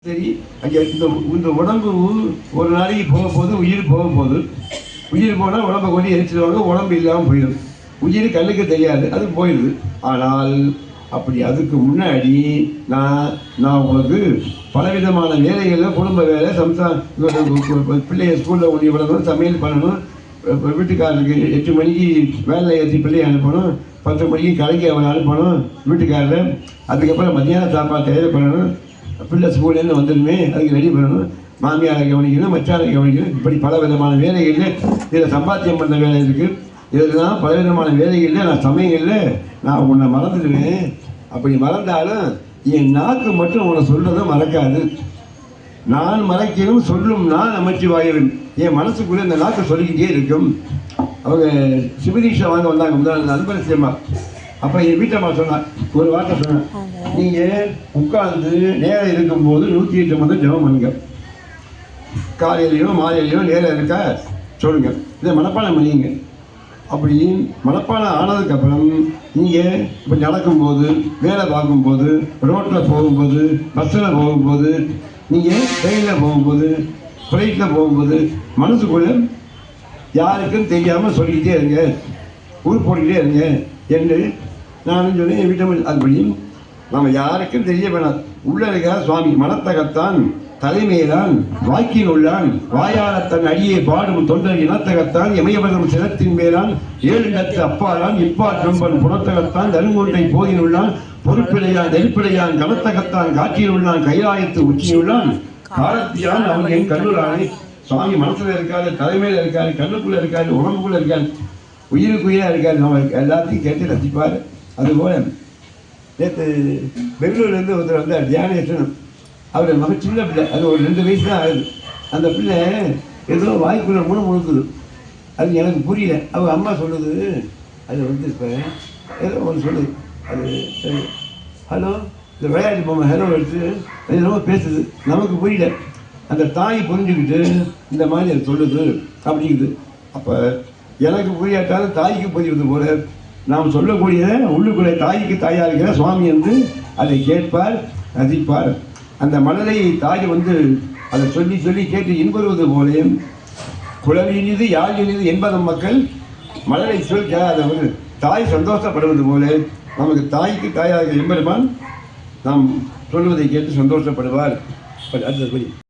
சரி, அங்கே இந்த உடம்பு ஒரு நாளைக்கு போக போது உயிர் போக போகுது. உயிர் போனால் உடம்பை கொண்டு எரிச்சிடுவாங்க, உடம்பு இல்லாமல் போயிடும். உயிர் கண்ணுக்கு தெரியாது, அது போயிடுது. ஆனால் அப்படி அதுக்கு முன்னாடி நான் உங்களுக்கு பலவிதமான வேலைகளில் குடும்ப வேலை, பிள்ளைய ஸ்கூலில் ஒளி விடணும், சமையல் பண்ணணும், வீட்டுக்காரருக்கு 8 மணிக்கு வேலையில் ஏற்றி பிள்ளையை அனுப்பணும், 10 மணிக்கு கடைக்கு அவனை அனுப்பணும் வீட்டுக்காரர். அதுக்கப்புறம் மத்தியான சாப்பாடு தயார் பண்ணணும், பிள்ளை ஸ்கூல்லேருந்து வந்துடுமே அதுக்கு ரெடி பண்ணணும், மாமியாரை கவனிக்கணும், மச்சாரை கவனிக்கணும். இப்படி பல விதமான வேலைகளில் இதில் சம்பாத்தியம் பண்ணுற வேலை இருக்குது. இதெல்லாம் பல விதமான வேலைகளில் நான் சமயங்களில் நான் உன்னை மறந்துடுவேன். அப்படி மறந்தாலும் என் நாக்கு மட்டும் உன்னை சொல்றதை மறக்காது. நான் மறைக்கணும் சொல்லும் நான் நமச்சிவாயவன். என் மனசுக்குள்ளே இந்த நாக்கு சொல்லிக்கிட்டே இருக்கும். அவங்க சிவதீஷை வாங்க வந்தாங்க முதல் நண்பர் சேமா. அப்போ என் வீட்டம்மா சொன்னான், ஒரு வார்த்தை சொன்னேன், நீங்கள் உட்கார்ந்து நேரம் இருக்கும்போது 108 மதம் ஜெபம் பண்ணுங்க. காலையிலையோ மாலையிலையோ நேரம் இருக்கா சொல்லுங்க, இதை மனப்பாடம் பண்ணிங்க. அப்படி மனப்பாடம் ஆனதுக்கப்புறம் நீங்கள் இப்போ நடக்கும்போது, வேலை பார்க்கும்போது, ரோட்டில் போகும்போது, பஸ்ஸில் போகும்போது, நீங்கள் ட்ரெயினில் போகும்போது, ஃப்ளைட்டில் போகும்போது மனசுக்குள்ள யாருக்கும் தெரியாமல் சொல்லிக்கிட்டே இருங்க, ஊர் போட்டுக்கிட்டே இருங்க என்று நானும் சொல்லி என் வீட்டை. அதுபடி நம்ம யாருக்கும் தெரிய வேணாம். உள்ள இருக்கிற சுவாமி மனத்தகத்தான் தலைமையிலான் வாக்கில் உள்ளான் வாயார தன் அடியை பாடும் தொண்டர் இனத்தகத்தான் எமயபதம் சினத்தின் மேலான் 7 இடத்து அப்பாலான் இப்பாற்றம்பன் புறத்தகத்தான் தருங்கொன்றை போதில் உள்ளான் பொறுப்பிடையான் நெருப்பிடையான் கனத்தகத்தான் காட்சியில் உள்ளான் கைலாயத்து உச்சியுள்ளான் காலத்தியான் அவன் என் கண்ணுளானே. சுவாமி மனசுல இருக்காரு, தலைமையில இருக்காரு, கண்ணுக்குள்ள இருக்காரு, உடம்புக்குள்ள இருக்காரு, உயிருக்குயிராக இருக்காரு. நம்ம எல்லாத்தையும் கேட்டு ரசிப்பார். அதுபோல நேற்று பெங்களூர்லேருந்து ஒருத்தர் வந்தார், தியானேஸ்வரன். அவர் மக சின்ன பிள்ளை, அது ஒரு 2 வயசு தான் ஆகுது. அந்த பிள்ளை ஏதோ வாய்க்குள்ள முழுக்குது, அது எனக்கு புரியல. அவங்க அம்மா சொல்லுது, அது வந்து இப்போ ஏதோ ஒன்று சொல்லுது, அது ஹலோ, இந்த விளையாட்டு பொம்மை ஹலோ எடுத்து அது ரொம்ப பேசுது, நமக்கு புரியல. அந்த தாய் புரிஞ்சுக்கிட்டு இந்த மாதிரி அது சொல்லுது அப்படிங்குது. அப்போ எனக்கு புரியாட்டாலும் தாய்க்கு புரியுது போல நாம் சொல்லக்கூடிய உள்ளுக்குள்ளே தாய்க்கு தாயாக இருக்கிற சுவாமி வந்து அதை கேட்பார், ரசிப்பார். அந்த மனதை தாய் வந்து அதை சொல்லி சொல்லி கேட்டு இன்புறுவது போலே குழல் இனிது யாழ் இனிது என்பதன் மக்கள் மலரை சொல் கேளாதவர் தாய் சந்தோஷப்படுவது போல நமக்கு தாய்க்கு தாயாக எம்பெருமான் நாம் சொல்வதை கேட்டு சந்தோஷப்படுவார். அடுத்தபடி